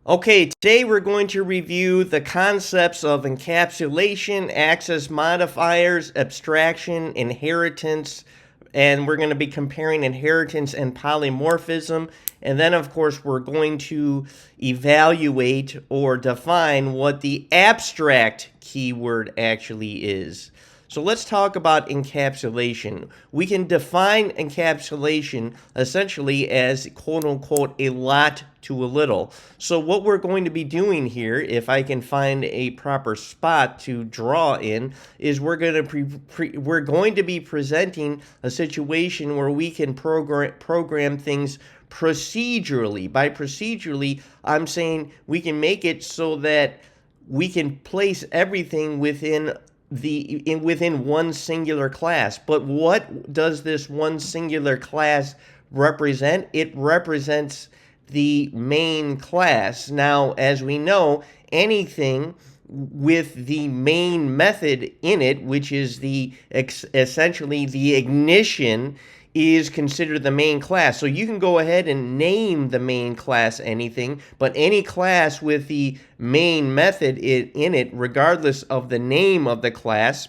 Okay, today we're going to review the concepts of encapsulation, access modifiers, abstraction, inheritance, and we're going to be comparing inheritance and polymorphism. And then, of course, we're going to evaluate or define what the abstract keyword actually is. So let's talk about encapsulation. We can define encapsulation essentially as quote unquote a lot to a little. So what we're going to be doing here, if I can find a proper spot to draw in, is we're going to be presenting a situation where we can program things procedurally. By procedurally, I'm saying we can make it so that we can place everything within one singular class. But what does this one singular class represent? It represents the main class. Now, as we know, anything with the main method in it, which is essentially the ignition, is considered the main class. So you can go ahead and name the main class anything, but any class with the main method in it, regardless of the name of the class,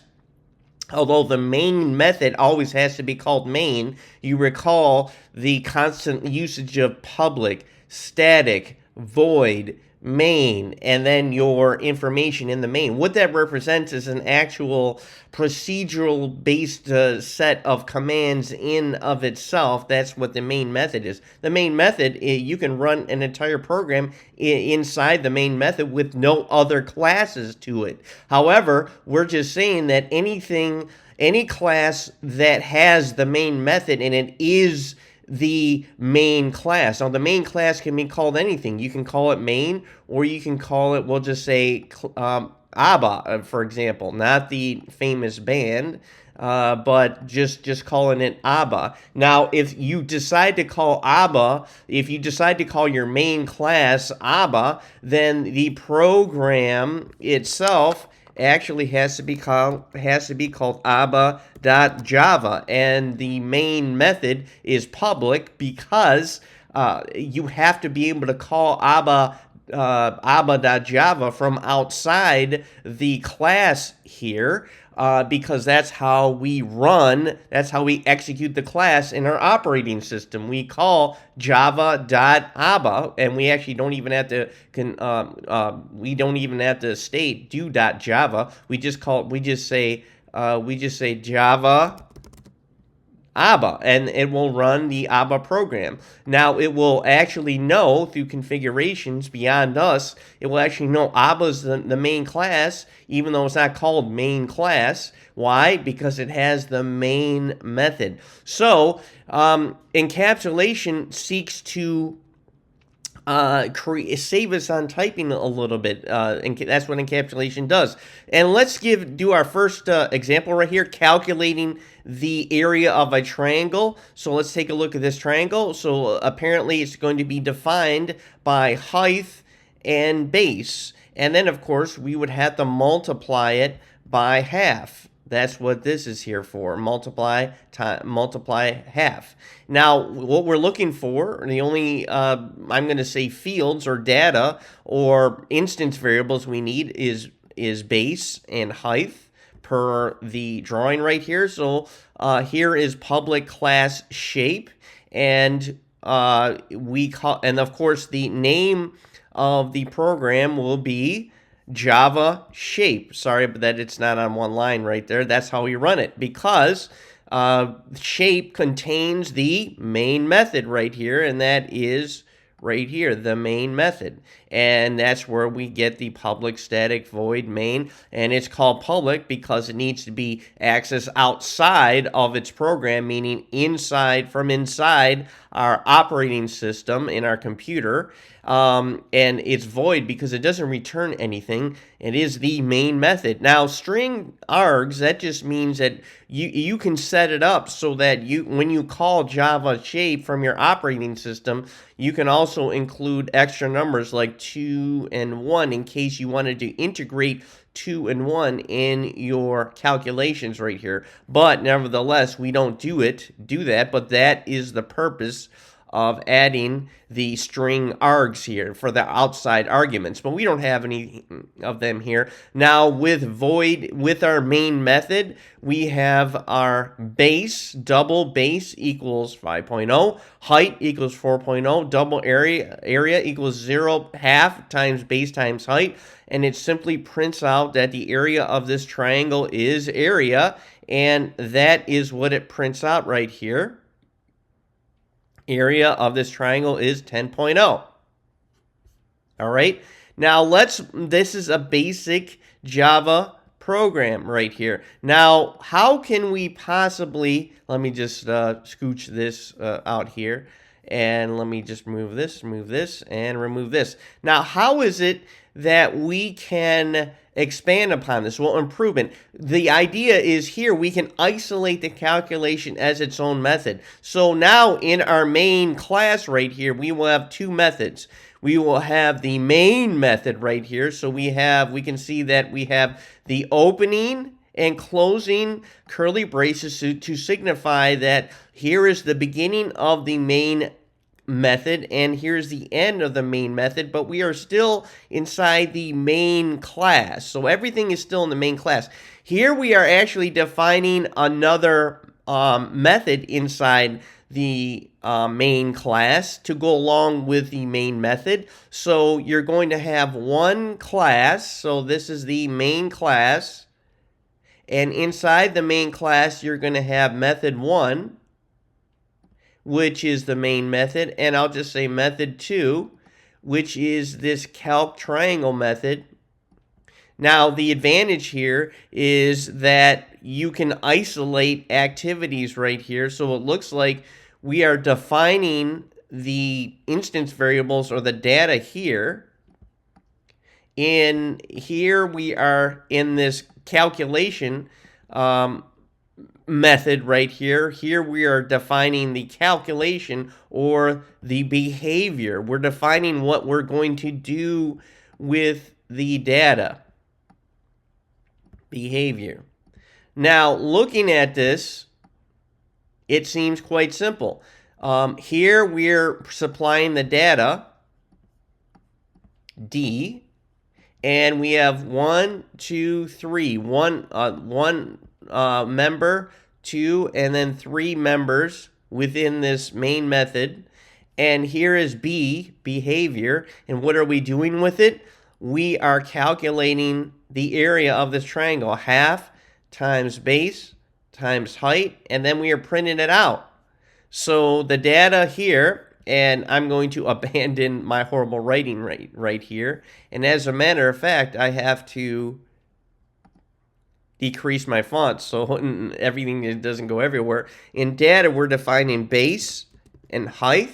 although the main method always has to be called main, you recall the constant usage of public, static, void, main, and then your information in the main. What that represents is an actual procedural based set of commands in of itself. That's what the main method is. The main method, you can run an entire program inside the main method with no other classes to it. However, we're just saying that any class that has the main method in it is the main class. Now, the main class can be called anything. You can call it main, or you can call it, we'll just say ABBA, for example, not the famous band, but just calling it ABBA. Now, if you decide to call your main class ABBA, then the program itself actually has to be called abba.java, and the main method is public because you have to be able to call abba.java from outside the class here. Because that's how we execute the class in our operating system. We call java.abba, and we actually don't even have to state do.java. We just say Java ABBA, and it will run the ABBA program. Now, it will actually know through configurations beyond us, it will actually know ABBA is the main class, even though it's not called main class. Why? Because it has the main method. So, encapsulation seeks to save us on typing a little bit. And that's what encapsulation does. And let's do our first example right here, calculating the area of a triangle. So let's take a look at this triangle. So apparently it's going to be defined by height and base. And then, of course, we would have to multiply it by half. That's what this is here for. Multiply half. Now, what we're looking for, the only, I'm going to say fields or data or instance variables we need is base and height per the drawing right here. So here is public class shape, and and of course the name of the program will be Java shape. Sorry, but that it's not on one line right there. That's how we run it, because shape contains the main method right here, and that is right here, the main method. And that's where we get the public static void main, and it's called public because it needs to be accessed outside of its program, meaning from inside our operating system in our computer. And it's void because it doesn't return anything. It is the main method. Now, string args, that just means that you can set it up so that when you call Java shape from your operating system, you can also include extra numbers like 2 and 1 in case you wanted to integrate 2 and 1 in your calculations right here. But nevertheless, we don't do that, but that is the purpose of adding the string args here for the outside arguments, but we don't have any of them here. Now with our main method, we have our base, double base equals 5.0, height equals 4.0, double area equals 0 half times base times height, and it simply prints out that the area of this triangle is area, and that is what it prints out right here. Area of this triangle is 10.0. All right. Now this is a basic Java program right here. Now, how can we possibly, let me just scooch this out here, and let me just move this, and remove this. Now, how is it that we can expand upon this? Well, improvement. The idea is here we can isolate the calculation as its own method. So now in our main class right here, we will have two methods. We will have the main method right here. So we can see that we have the opening and closing curly braces to signify that here is the beginning of the main method and here's the end of the main method, but we are still inside the main class. So everything is still in the main class. Here we are actually defining another method inside the main class to go along with the main method. So you're going to have one class. So this is the main class. And inside the main class, you're going to have method 1, which is the main method, and I'll just say method 2, which is this calc triangle method. Now, the advantage here is that you can isolate activities right here, so it looks like we are defining the instance variables or the data here. In here, we are in this calculation method right here. Here we are defining the calculation or the behavior. We're defining what we're going to do with the data. Behavior. Now, looking at this, it seems quite simple. Here we're supplying the data, D, and we have 1, 2, 3. One member, 2, and then 3 members within this main method. And here is B, behavior. And what are we doing with it? We are calculating the area of this triangle, half times base times height, and then we are printing it out. So the data here, and I'm going to abandon my horrible writing right here. And as a matter of fact, I have to decrease my font so everything doesn't go everywhere. In data, we're defining base and height.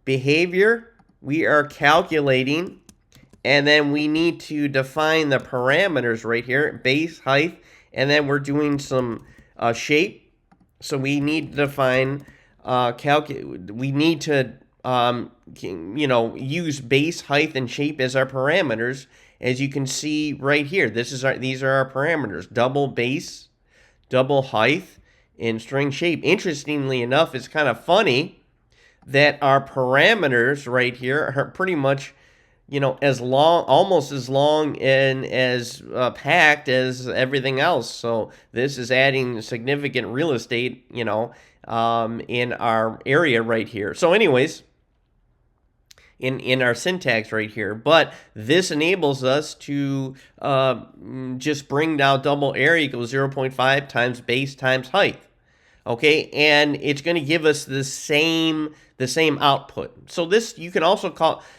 Behavior, we are calculating, and then we need to define the parameters right here, base, height, and then we're doing some shape. So we need to define we need to use base, height, and shape as our parameters. As you can see right here, these are our parameters: double base, double height, and string shape. Interestingly enough, it's kind of funny that our parameters right here are pretty much, almost as long and as packed as everything else. So this is adding significant real estate, in our area right here. So anyways, in our syntax right here, but this enables us to just bring down double area equals 0.5 times base times height. Okay, and it's going to give us the same output. So this, you can also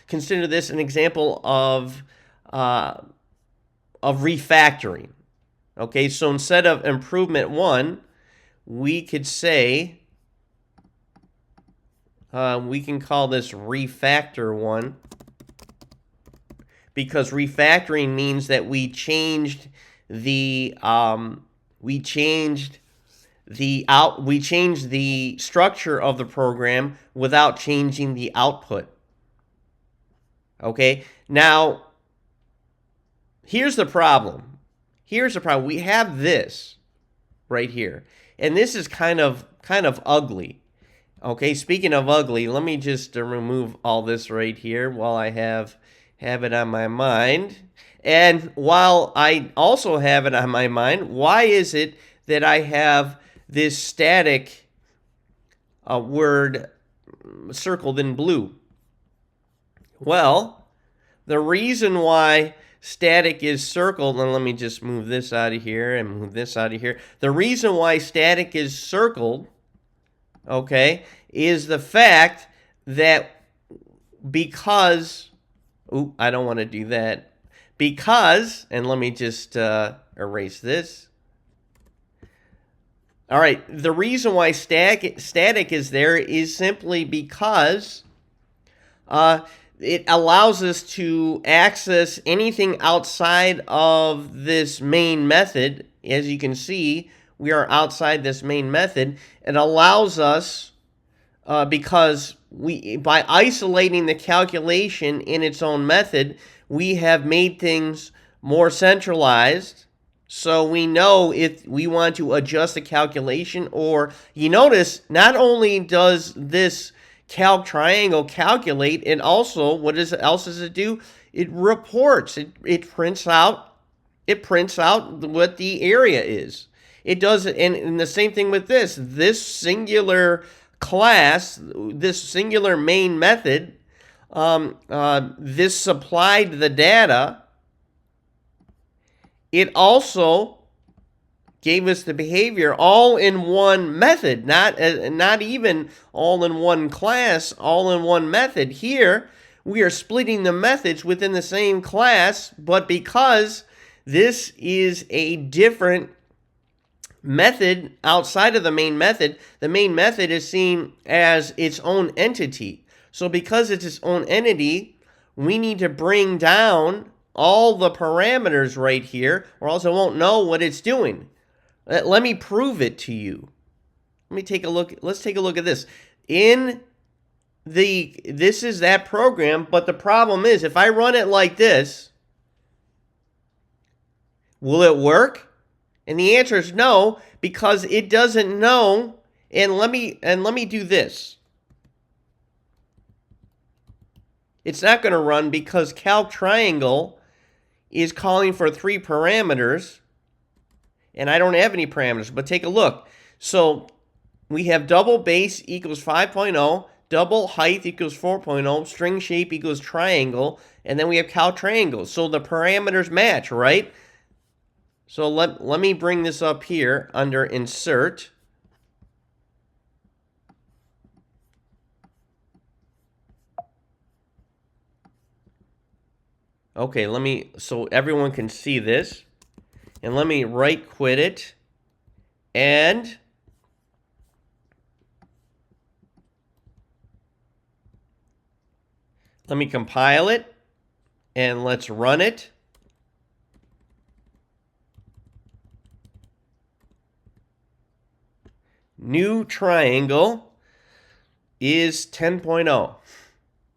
consider this an example of refactoring. Okay, so instead of improvement 1, we could say we can call this refactor 1, because refactoring means that we changed the structure of the program without changing the output. Okay, now here's the problem. We have this right here, and this is kind of ugly. Okay, speaking of ugly, let me just remove all this right here while I have it on my mind. And while I also have it on my mind, why is it that I have this static word circled in blue? Well, the reason why static is circled, and let me just move this out of here and move this out of here. The reason why static is circled, okay, is the fact that because, I don't want to do that. Because, and let me just erase this. All right, the reason why static is there is simply because it allows us to access anything outside of this main method. As you can see, we are outside this main method. It allows us, because by isolating the calculation in its own method, we have made things more centralized. So we know if we want to adjust the calculation, or you notice not only does this calc triangle calculate, and also else does it do? It reports. It prints out. It prints out what the area is. It does, and the same thing with this singular class, this singular main method. This supplied the data. It also gave us the behavior all in one method, not even all in one class, all in one method. Here, we are splitting the methods within the same class, but because this is a different method outside of the main method is seen as its own entity. So because it's its own entity, we need to bring down all the parameters right here, or else I won't know what it's doing. Let me prove it to you. Let's take a look at this. This is that program, but the problem is if I run it like this, will it work? And the answer is no, because it doesn't know. And let me do this. It's not going to run because calc triangle is calling for 3 parameters, and I don't have any parameters, but take a look. So we have double base equals 5.0, double height equals 4.0, string shape equals triangle, and then we have calc triangle. So the parameters match, right? So let me bring this up here under insert. Okay, so everyone can see this. And let me right quit it. And let me compile it. And let's run it. New triangle is 10.0.